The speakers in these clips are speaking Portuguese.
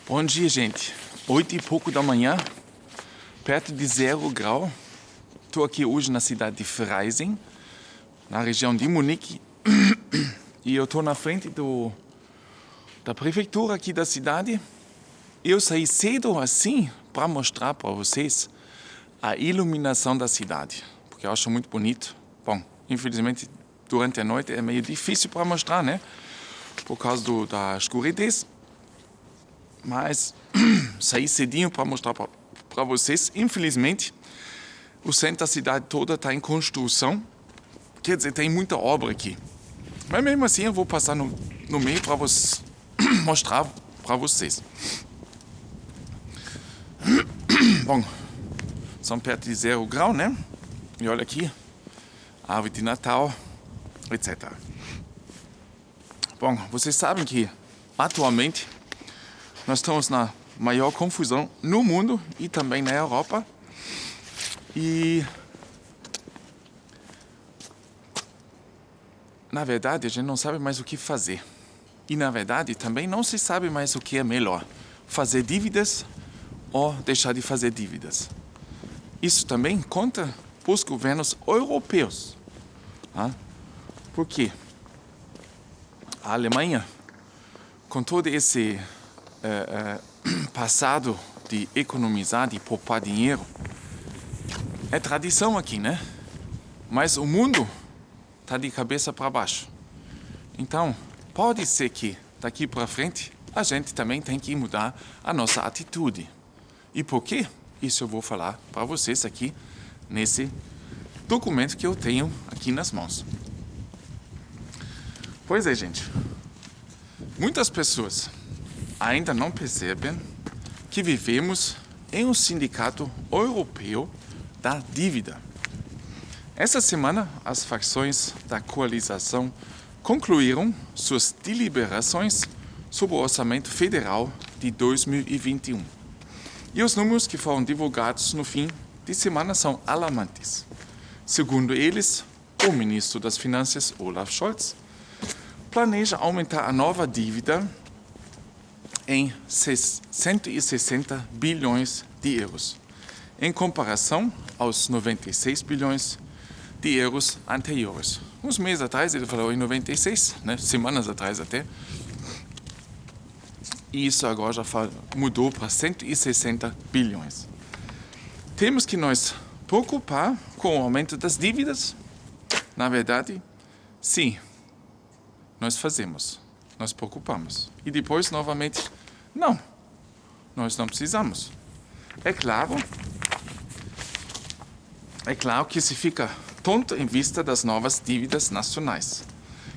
Bom dia, gente. 8h pouco da manhã, perto de 0 grau. Estou aqui hoje na cidade de Freising, na região de Munique. E eu estou na frente da prefeitura aqui da cidade. Eu saí cedo assim para mostrar para vocês a iluminação da cidade, porque eu acho muito bonito. Bom, infelizmente, durante a noite é meio difícil para mostrar, né? Por causa da escuridez. Mas saí cedinho para mostrar para vocês. Infelizmente, o centro da cidade toda está em construção. Quer dizer, tem muita obra aqui. Mas mesmo assim eu vou passar no meio para mostrar para vocês. Bom, são perto de 0 grau, né? E olha aqui, árvore de Natal, etc. Bom, vocês sabem que atualmente nós estamos na maior confusão no mundo e também na Europa. E, na verdade, a gente não sabe mais o que fazer. E, na verdade, também não se sabe mais o que é melhor. Fazer dívidas ou deixar de fazer dívidas. Isso também conta para os governos europeus. Tá? Por quê? A Alemanha, com todo esse passado de economizar, de poupar dinheiro, é tradição aqui, né? Mas o mundo está de cabeça para baixo. Então, pode ser que daqui para frente a gente também tem que mudar a nossa atitude. E por quê? Isso eu vou falar para vocês aqui nesse documento que eu tenho aqui nas mãos. Pois é, gente. Muitas pessoas ainda não percebem que vivemos em um sindicato europeu da dívida. Essa semana, as facções da coalização concluíram suas deliberações sobre o orçamento federal de 2021. E os números que foram divulgados no fim de semana são alarmantes. Segundo eles, o ministro das Finanças, Olaf Scholz, planeja aumentar a nova dívida em 160 bilhões de euros, em comparação aos 96 bilhões de euros anteriores. Uns meses atrás ele falou em 96, né? Semanas atrás até. E isso agora já mudou para 160 bilhões. Temos que nos preocupar com o aumento das dívidas? Na verdade, sim, nós fazemos. Nós preocupamos. E depois, novamente, não. Nós não precisamos. É claro que se fica tonto em vista das novas dívidas nacionais,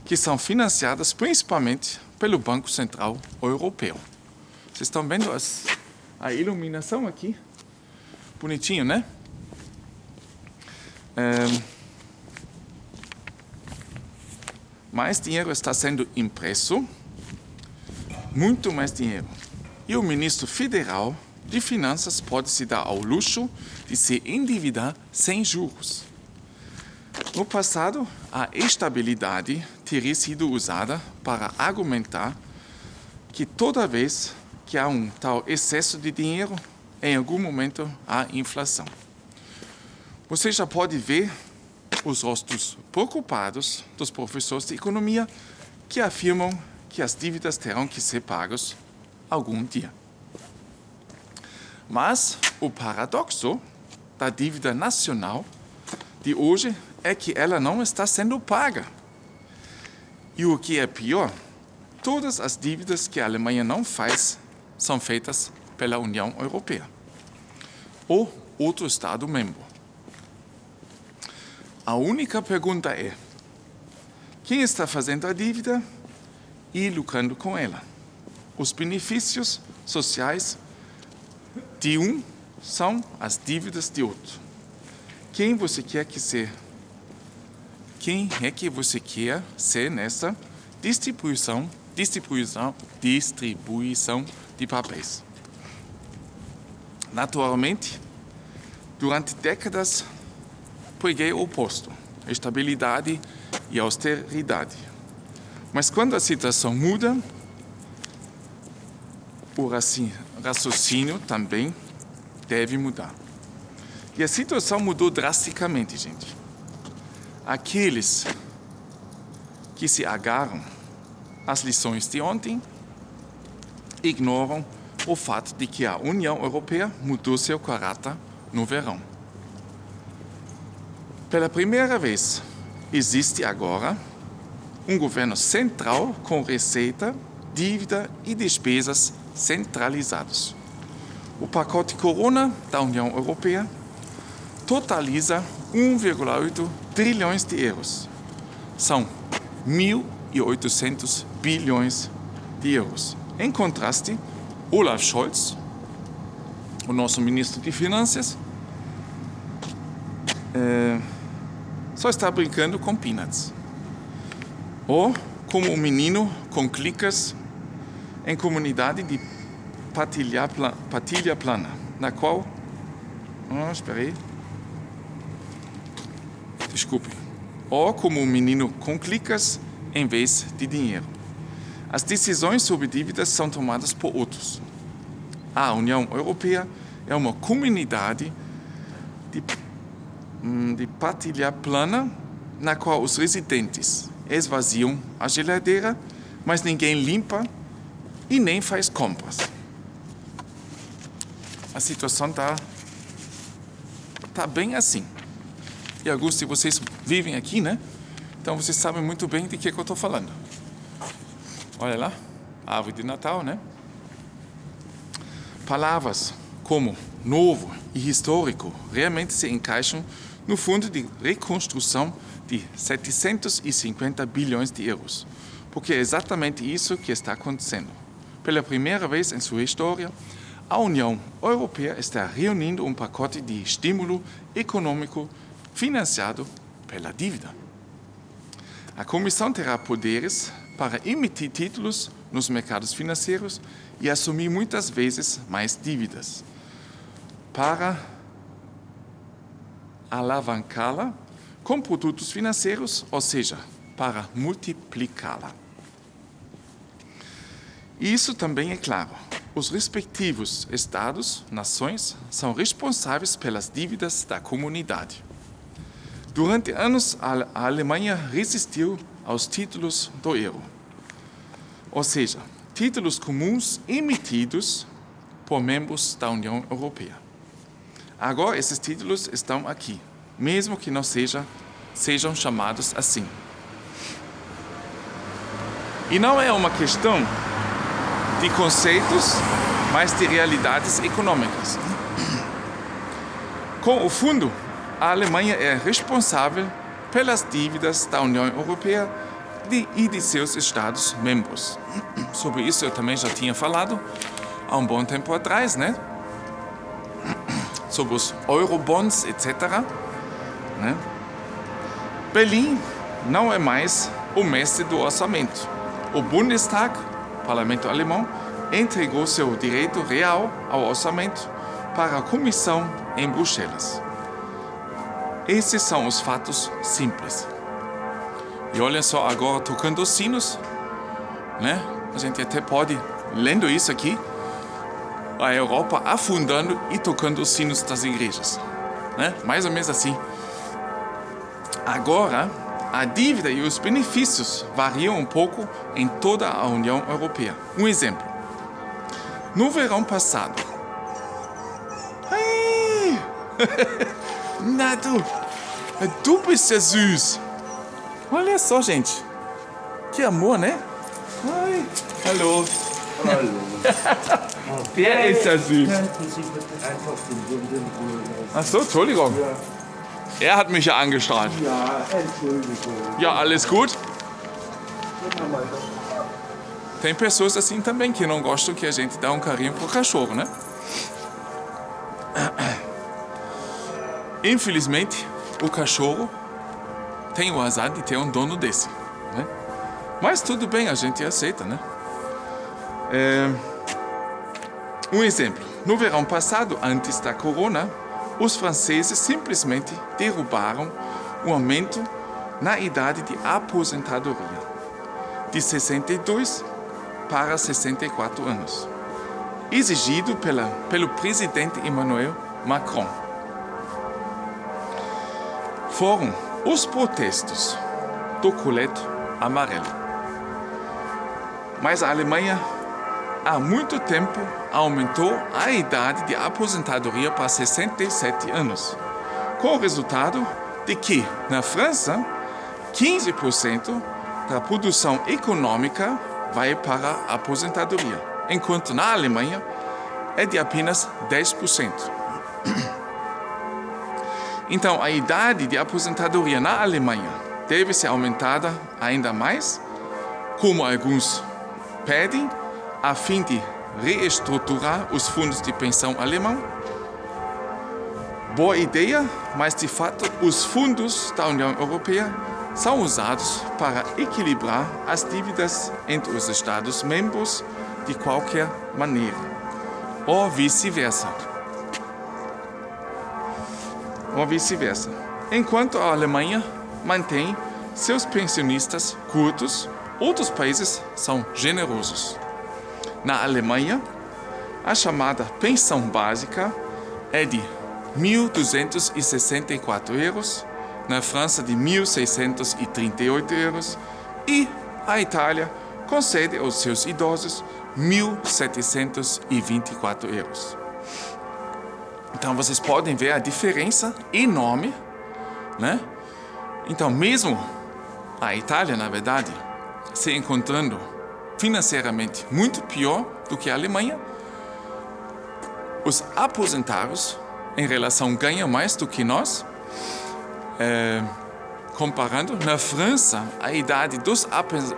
que são financiadas principalmente pelo Banco Central Europeu. Vocês estão vendo a iluminação aqui? Bonitinho, né? Mais dinheiro está sendo impresso, muito mais dinheiro. E o ministro federal de Finanças pode se dar ao luxo de se endividar sem juros. No passado, a estabilidade teria sido usada para argumentar que toda vez que há um tal excesso de dinheiro, em algum momento há inflação. Você já pode ver os rostos preocupados dos professores de economia que afirmam que as dívidas terão que ser pagas algum dia. Mas o paradoxo da dívida nacional de hoje é que ela não está sendo paga. E o que é pior, todas as dívidas que a Alemanha não faz são feitas pela União Europeia ou outro Estado-membro. A única pergunta é: quem está fazendo a dívida e lucrando com ela? Os benefícios sociais de um são as dívidas de outro. Quem é que você quer ser nessa distribuição de papéis? Naturalmente, durante décadas, preguei o oposto, estabilidade e austeridade. Mas quando a situação muda, o raciocínio também deve mudar. E a situação mudou drasticamente, gente. Aqueles que se agarram às lições de ontem ignoram o fato de que a União Europeia mudou seu caráter no verão. Pela primeira vez, existe agora um governo central com receita, dívida e despesas centralizados. O pacote Corona da União Europeia totaliza 1,8 trilhões de euros. São 1.800 bilhões de euros. Em contraste, Olaf Scholz, o nosso ministro de Finanças, só está brincando com peanuts. Ou como um menino com clicas em comunidade de patilha plana, na qual... espera aí. Desculpe. Ou como um menino com clicas em vez de dinheiro. As decisões sobre dívidas são tomadas por outros. A União Europeia é uma comunidade de patilha plana na qual os residentes esvaziam a geladeira, mas ninguém limpa e nem faz compras. A situação tá bem assim. E alguns de vocês vivem aqui, né? Então vocês sabem muito bem de que eu estou falando. Olha lá, árvore de Natal, né? Palavras como novo e histórico realmente se encaixam no fundo de reconstrução de 750 bilhões de euros. Porque é exatamente isso que está acontecendo. Pela primeira vez em sua história, a União Europeia está reunindo um pacote de estímulo econômico financiado pela dívida. A Comissão terá poderes para emitir títulos nos mercados financeiros e assumir muitas vezes mais dívidas, para alavancá-la com produtos financeiros, ou seja, para multiplicá-la. E isso também é claro. Os respectivos Estados, nações, são responsáveis pelas dívidas da comunidade. Durante anos, a Alemanha resistiu aos títulos do euro, ou seja, títulos comuns emitidos por membros da União Europeia. Agora, esses títulos estão aqui, mesmo que não sejam chamados assim. E não é uma questão de conceitos, mas de realidades econômicas. Com o fundo, a Alemanha é responsável pelas dívidas da União Europeia e de seus Estados-membros. Sobre isso eu também já tinha falado há um bom tempo atrás, né? Sobre os Eurobonds, etc. Né? Berlim não é mais o mestre do orçamento. O Bundestag, parlamento alemão, entregou seu direito real ao orçamento para a Comissão em Bruxelas. Esses são os fatos simples. E olha só, agora tocando os sinos, né? A gente até pode, lendo isso aqui, a Europa afundando e tocando os sinos das igrejas, né? Mais ou menos assim. Agora, a dívida e os benefícios variam um pouco em toda a União Europeia. Um exemplo. No verão passado... Hey! Na, du bist ja süß. Olha só, gente. Que amor, né? Ai, hallo. Hallo. Der ist ja süß. Könnten Sie bitte einfach den Hund in Ruhe lassen? Ach so, Entschuldigung. Ja. Er hat mich ja angestrahlt. Ja, Entschuldigung. Ja, alles gut? Guck mal. Tem pessoas assim também que não gostam que a gente dá um carinho pro cachorro, né? Infelizmente, o cachorro tem o azar de ter um dono desse, né? Mas tudo bem, a gente aceita, né? Um exemplo. No verão passado, antes da Corona, os franceses simplesmente derrubaram o aumento na idade de aposentadoria, de 62 para 64 anos. exigido pelo presidente Emmanuel Macron. Foram os protestos do colete amarelo. Mas a Alemanha, há muito tempo, aumentou a idade de aposentadoria para 67 anos, com o resultado de que, na França, 15% da produção econômica vai para a aposentadoria, enquanto na Alemanha é de apenas 10%. Então, a idade de aposentadoria na Alemanha deve ser aumentada ainda mais, como alguns pedem, a fim de reestruturar os fundos de pensão alemão. Boa ideia, mas de fato os fundos da União Europeia são usados para equilibrar as dívidas entre os Estados-membros de qualquer maneira, ou vice-versa. Enquanto a Alemanha mantém seus pensionistas curtos, outros países são generosos. Na Alemanha, a chamada pensão básica é de 1.264 euros, na França de 1.638 euros e a Itália concede aos seus idosos 1.724 euros. Então vocês podem ver a diferença enorme, né? Então mesmo a Itália, na verdade, se encontrando financeiramente muito pior do que a Alemanha, os aposentados em relação ganham mais do que nós. Comparando, na França, a idade dos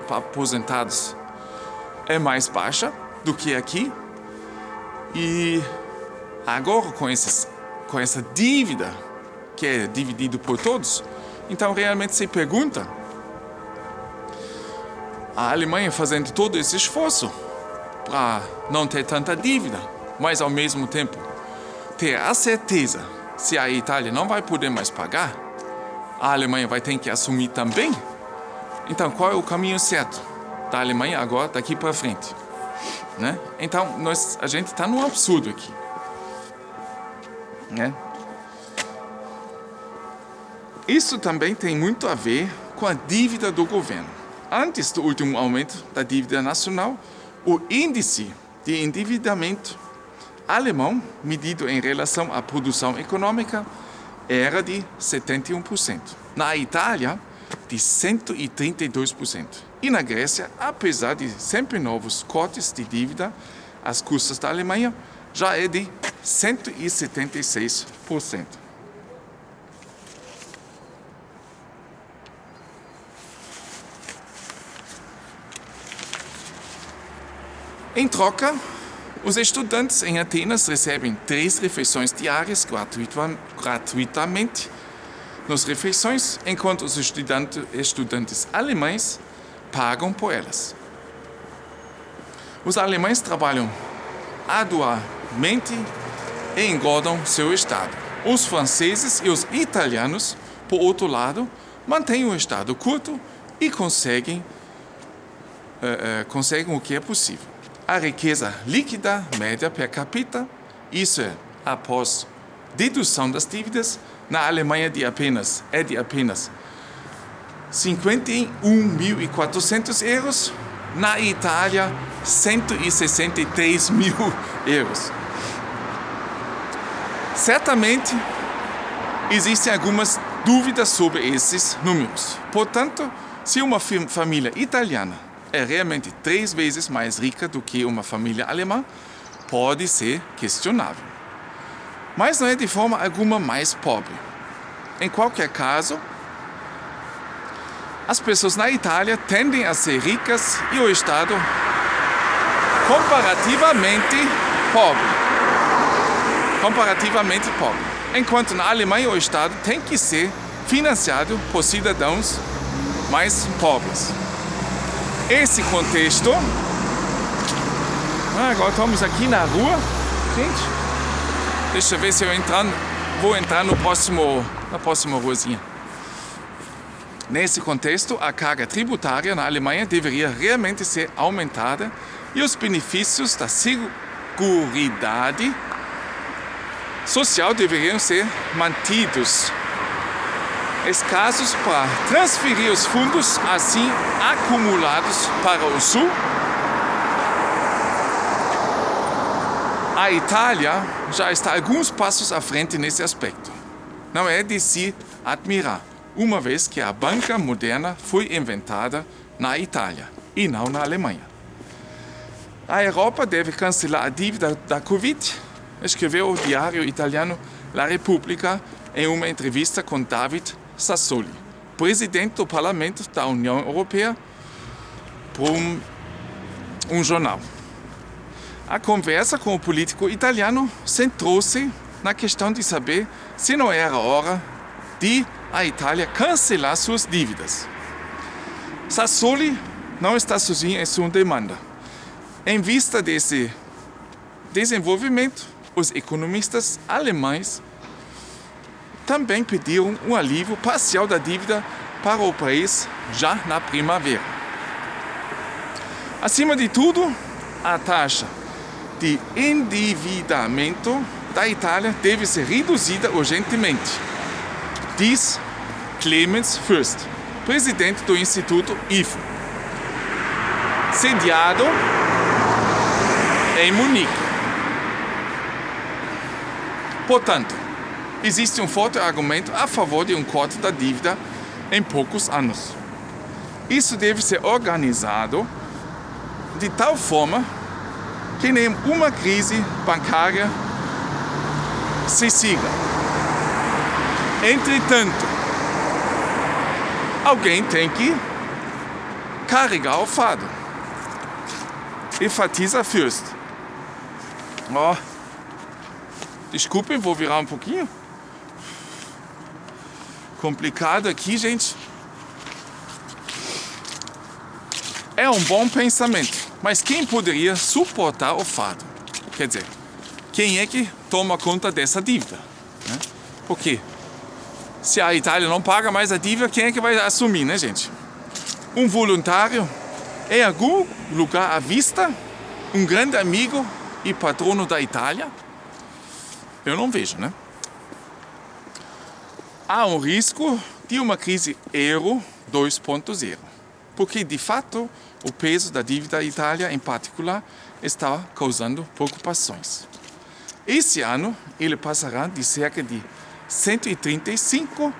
aposentados é mais baixa do que aqui. E agora, com essa dívida, que é dividida por todos, então realmente se pergunta, a Alemanha fazendo todo esse esforço para não ter tanta dívida, mas ao mesmo tempo ter a certeza, se a Itália não vai poder mais pagar, a Alemanha vai ter que assumir também. Então, qual é o caminho certo da Alemanha agora, daqui para frente? Né? Então, a gente está num absurdo aqui. Né? Isso também tem muito a ver com a dívida do governo. Antes do último aumento da dívida nacional, o índice de endividamento alemão, medido em relação à produção econômica, era de 71%. Na Itália, de 132%. E na Grécia, apesar de sempre novos cortes de dívida, as custas da Alemanha já é de 176%. Em troca, os estudantes em Atenas recebem 3 refeições diárias gratuitamente nas refeições, enquanto os estudantes alemães pagam por elas. Os alemães trabalham arduamente e engordam seu Estado. Os franceses e os italianos, por outro lado, mantêm o Estado curto e conseguem o que é possível. A riqueza líquida média per capita, isso é, após dedução das dívidas, na Alemanha é de apenas 51.400 euros, na Itália 163 mil euros. Certamente existem algumas dúvidas sobre esses números. Portanto, se uma família italiana é realmente 3 vezes mais rica do que uma família alemã, pode ser questionável. Mas não é de forma alguma mais pobre. Em qualquer caso, as pessoas na Itália tendem a ser ricas e o Estado comparativamente pobre. Enquanto na Alemanha o Estado tem que ser financiado por cidadãos mais pobres. Esse contexto... agora estamos aqui na rua. Gente, deixa eu ver se eu vou entrar na próxima ruazinha. Nesse contexto, a carga tributária na Alemanha deveria realmente ser aumentada e os benefícios da seguridade social deveriam ser mantidos escassos para transferir os fundos assim acumulados para o Sul. A Itália já está alguns passos à frente nesse aspecto. Não é de se admirar, uma vez que a banca moderna foi inventada na Itália e não na Alemanha. A Europa deve cancelar a dívida da Covid, escreveu o diário italiano La Repubblica em uma entrevista com David Sassoli, presidente do Parlamento da União Europeia, para um jornal. A conversa com o político italiano centrou-se na questão de saber se não era hora de a Itália cancelar suas dívidas. Sassoli não está sozinho em sua demanda. Em vista desse desenvolvimento, os economistas alemães também pediram um alívio parcial da dívida para o país já na primavera. Acima de tudo, a taxa de endividamento da Itália deve ser reduzida urgentemente, diz Clemens Fürst, presidente do Instituto IFO, sediado em Munique. Portanto, existe um forte argumento a favor de um corte da dívida em poucos anos. Isso deve ser organizado de tal forma que nenhuma crise bancária se siga. Entretanto, alguém tem que carregar o fardo, enfatiza Fürst. Desculpem, vou virar um pouquinho. Complicado aqui, gente. É um bom pensamento, mas quem poderia suportar o fardo? Quer dizer, quem é que toma conta dessa dívida? Né? Porque se a Itália não paga mais a dívida, quem é que vai assumir, né, gente? Um voluntário em algum lugar à vista, um grande amigo e patrono da Itália? Eu não vejo, né? Há um risco de uma crise euro 2.0, porque, de fato, o peso da dívida da Itália, em particular, está causando preocupações. Esse ano, ele passará de cerca de 135%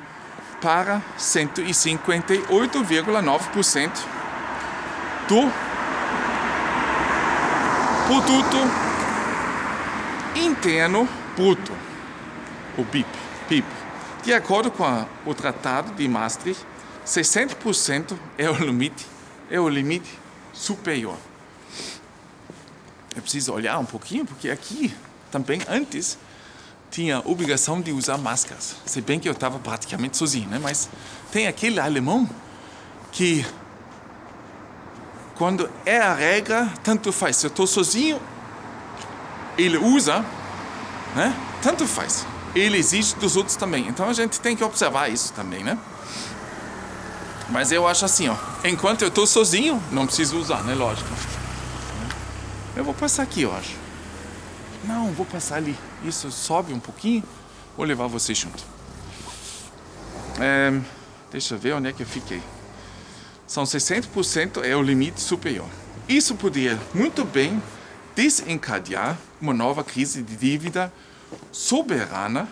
para 158,9% do produto interno bruto, o PIB. De acordo com o Tratado de Maastricht, 60% é o limite superior. Eu preciso olhar um pouquinho, porque aqui também antes tinha a obrigação de usar máscaras. Se bem que eu estava praticamente sozinho, né? Mas tem aquele alemão que, quando é a regra, tanto faz. Se eu estou sozinho, ele usa, né? Tanto faz. Ele exige dos outros também. Então a gente tem que observar isso também, né? Mas eu acho assim, enquanto eu estou sozinho, não preciso usar, né? Lógico. Eu vou passar aqui, eu acho. Não, vou passar ali. Isso sobe um pouquinho. Vou levar você junto. Deixa eu ver onde é que eu fiquei. São 60% é o limite superior. Isso poderia muito bem desencadear uma nova crise de dívida soberana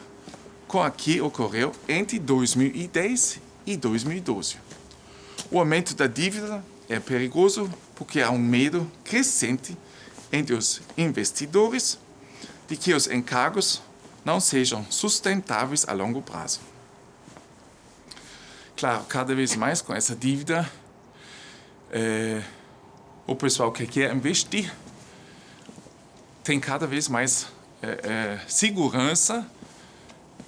com a que ocorreu entre 2010 e 2012. O aumento da dívida é perigoso porque há um medo crescente entre os investidores de que os encargos não sejam sustentáveis a longo prazo. Claro, cada vez mais com essa dívida, o pessoal que quer investir tem cada vez mais segurança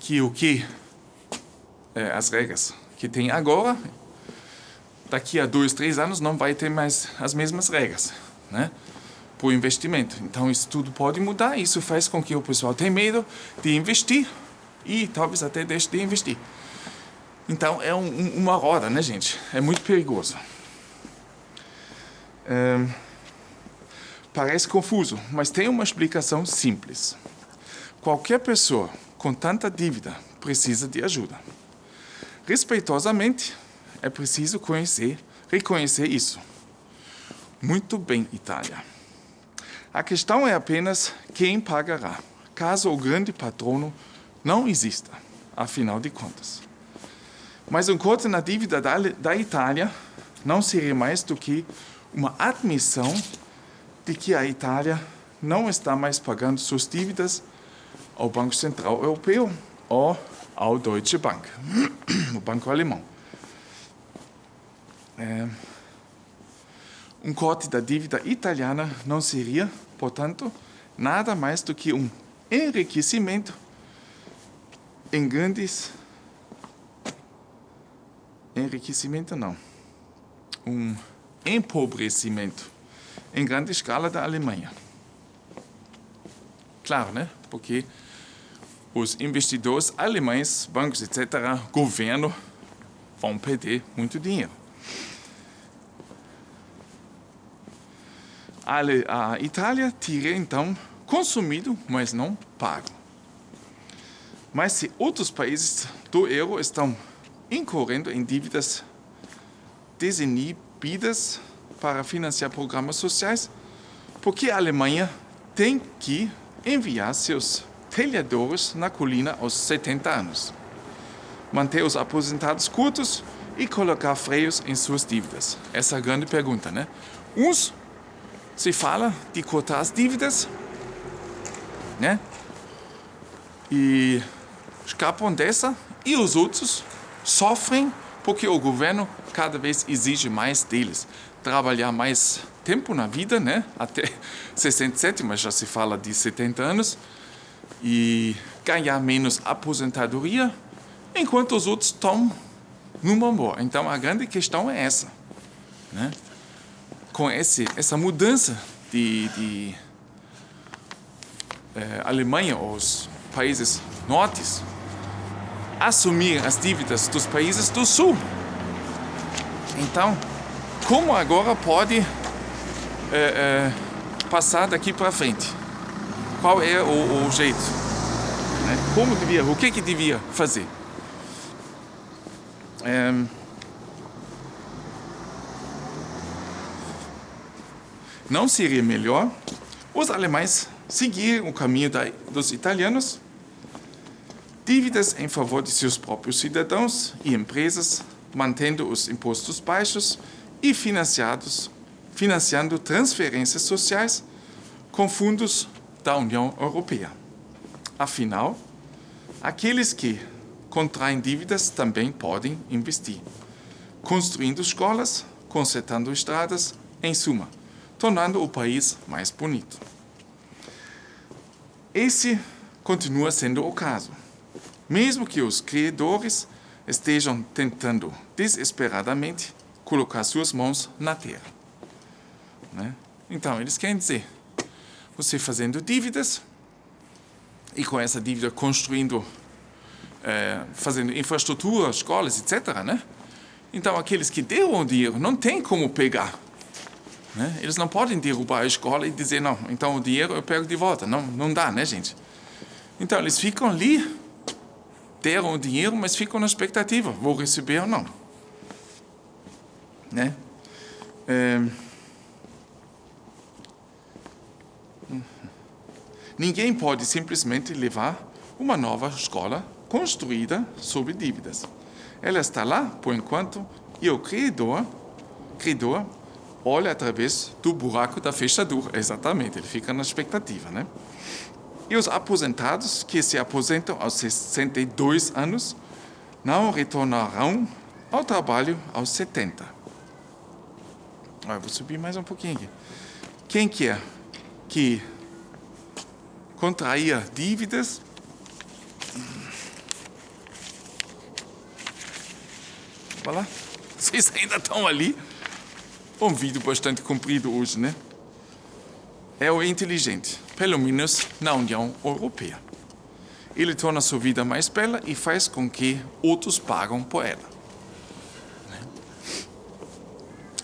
que as regras que tem agora, daqui a 2, 3 anos não vai ter mais as mesmas regras, né? Para o investimento. Então isso tudo pode mudar, isso faz com que o pessoal tenha medo de investir e talvez até deixe de investir. Então é uma roda, né, gente? É muito perigoso. Parece confuso, mas tem uma explicação simples. Qualquer pessoa com tanta dívida precisa de ajuda. Respeitosamente, é preciso reconhecer isso. Muito bem, Itália. A questão é apenas quem pagará, caso o grande patrono não exista, afinal de contas. Mas um corte na dívida da Itália não seria mais do que uma admissão de que a Itália não está mais pagando suas dívidas ao Banco Central Europeu ou ao Deutsche Bank, o banco alemão. Um corte da dívida italiana não seria, portanto, nada mais do que um enriquecimento em grandes... Enriquecimento não. Um empobrecimento em grande escala da Alemanha. Claro, né? Porque os investidores alemães, bancos, etc., governo, vão perder muito dinheiro. A Itália teria, então, consumido, mas não pago. Mas se outros países do euro estão incorrendo em dívidas desinibidas para financiar programas sociais, porque a Alemanha tem que enviar seus telhadores na colina aos 70 anos, manter os aposentados curtos e colocar freios em suas dívidas? Essa é a grande pergunta, né? Uns se fala de cortar as dívidas, né? E escapam dessa, e os outros sofrem porque o governo cada vez exige mais deles. Trabalhar mais tempo na vida, né? Até 67, mas já se fala de 70 anos, e ganhar menos aposentadoria, enquanto os outros estão numa boa. Então a grande questão é essa, né? Com essa mudança de Alemanha, os países nortes, assumir as dívidas dos países do sul. Então, como agora pode passar daqui para frente? Qual é o jeito? Né? O que devia fazer? Não seria melhor os alemães seguirem o caminho dos italianos? Dívidas em favor de seus próprios cidadãos e empresas, mantendo os impostos baixos e financiando transferências sociais com fundos da União Europeia. Afinal, aqueles que contraem dívidas também podem investir, construindo escolas, consertando estradas, em suma, tornando o país mais bonito. Esse continua sendo o caso, mesmo que os credores estejam tentando desesperadamente colocar suas mãos na terra, né? Então, eles querem dizer, você fazendo dívidas e com essa dívida construindo, fazendo infraestrutura, escolas, etc., né? Então, aqueles que deram o dinheiro não têm como pegar, né? Eles não podem derrubar a escola e dizer, não, então o dinheiro eu pego de volta. Não dá, né, gente? Então, eles ficam ali, deram o dinheiro, mas ficam na expectativa, vou receber ou não, né? Ninguém pode simplesmente levar uma nova escola construída sob dívidas. Ela está lá, por enquanto, e o credor olha através do buraco da fechadura. Exatamente, ele fica na expectativa, né? E os aposentados que se aposentam aos 62 anos não retornarão ao trabalho aos 70. Eu vou subir mais um pouquinho aqui. Quem quer que contraía dívidas vai lá. Vocês ainda estão ali. Um vídeo bastante comprido hoje, né? É o inteligente, pelo menos na União Europeia. Ele torna sua vida mais bela e faz com que outros pagam por ela.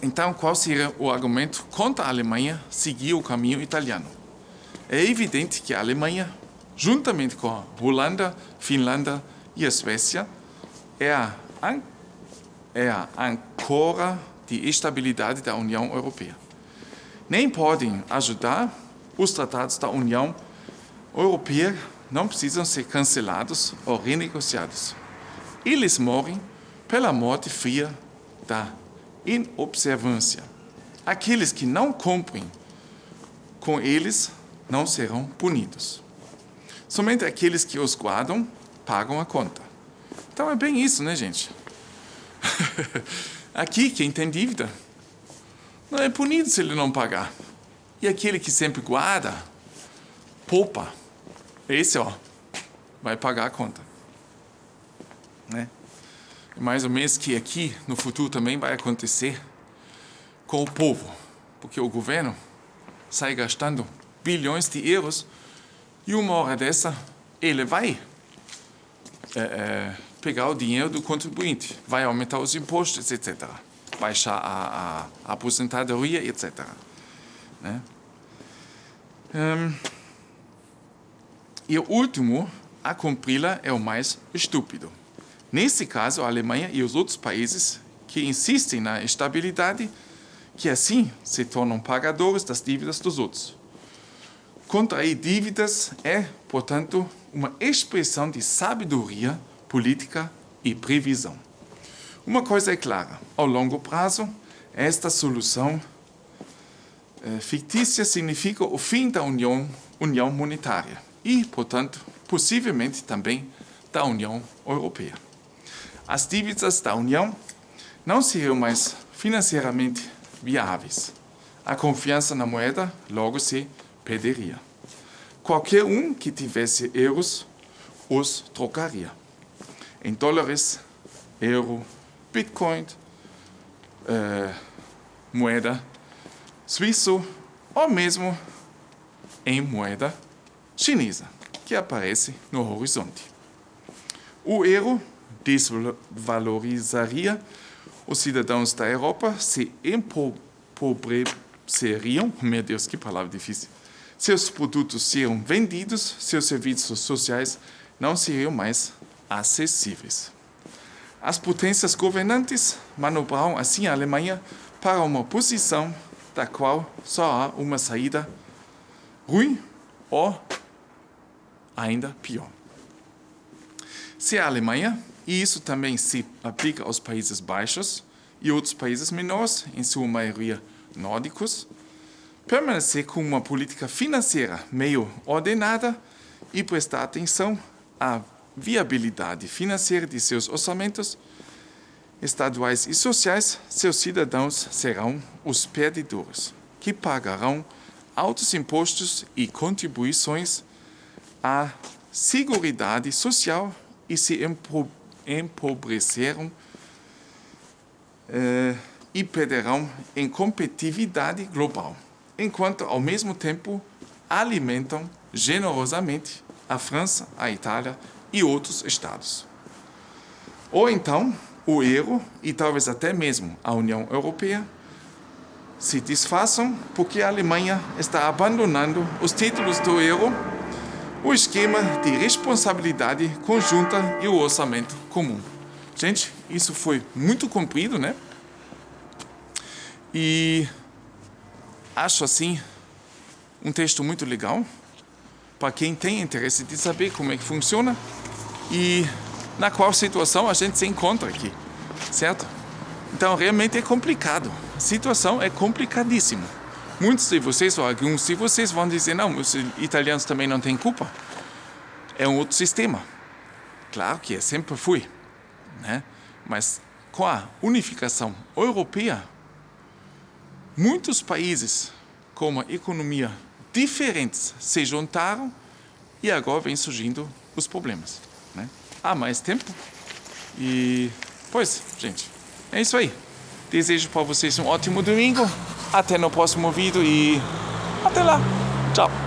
Então, qual seria o argumento contra a Alemanha seguir o caminho italiano? É evidente que a Alemanha, juntamente com a Holanda, Finlândia e a Suécia, é a âncora de estabilidade da União Europeia. Nem podem ajudar os tratados da União Europeia, não precisam ser cancelados ou renegociados. Eles morrem pela morte fria da inobservância. Aqueles que não cumprem com eles não serão punidos. Somente aqueles que os guardam pagam a conta. Então é bem isso, né, gente? Aqui, quem tem dívida não é punido se ele não pagar. E aquele que sempre guarda, poupa, esse, vai pagar a conta. Né? É mais ou menos que aqui, no futuro, também vai acontecer com o povo. Porque o governo sai gastando bilhões de euros e uma hora dessa, ele vai pegar o dinheiro do contribuinte, vai aumentar os impostos, etc. Baixar a aposentadoria, etc. Né? E o último a cumpri-la é o mais estúpido. Nesse caso, a Alemanha e os outros países que insistem na estabilidade, que assim se tornam pagadores das dívidas dos outros. Contrair dívidas é, portanto, uma expressão de sabedoria política e previsão. Uma coisa é clara, ao longo prazo, esta solução fictícia significa o fim da União Monetária e, portanto, possivelmente também da União Europeia. As dívidas da União não seriam mais financeiramente viáveis. A confiança na moeda logo se perderia. Qualquer um que tivesse euros os trocaria em dólares, euro, Bitcoin, moeda suíço ou mesmo em moeda chinesa, que aparece no horizonte. O euro desvalorizaria, os cidadãos da Europa se empobreceriam, meu Deus, que palavra difícil, seus produtos seriam vendidos, seus serviços sociais não seriam mais acessíveis. As potências governantes manobraram assim a Alemanha para uma posição da qual só há uma saída ruim ou ainda pior. Se a Alemanha, e isso também se aplica aos Países Baixos e outros países menores, em sua maioria nórdicos, permanecer com uma política financeira meio ordenada e prestar atenção à viabilidade financeira de seus orçamentos estaduais e sociais, seus cidadãos serão os perdedores, que pagarão altos impostos e contribuições à seguridade social e se empobreceram e perderão em competitividade global, enquanto ao mesmo tempo alimentam generosamente a França, a Itália e outros estados. Ou então, o euro e talvez até mesmo a União Europeia se desfaçam porque a Alemanha está abandonando os títulos do euro, o esquema de responsabilidade conjunta e o orçamento comum. Gente, isso foi muito comprido, né? E acho assim um texto muito legal para quem tem interesse de saber como é que funciona e na qual situação a gente se encontra aqui, certo? Então, realmente é complicado. A situação é complicadíssima. Muitos de vocês, ou alguns de vocês, vão dizer, não, os italianos também não têm culpa. É um outro sistema. Claro que sempre foi, né? Mas com a unificação europeia, muitos países com uma economia diferentes se juntaram e agora vem surgindo os problemas, né? Há mais tempo e, pois, gente, é isso aí. Desejo para vocês um ótimo domingo. Até no próximo vídeo e até lá. Tchau.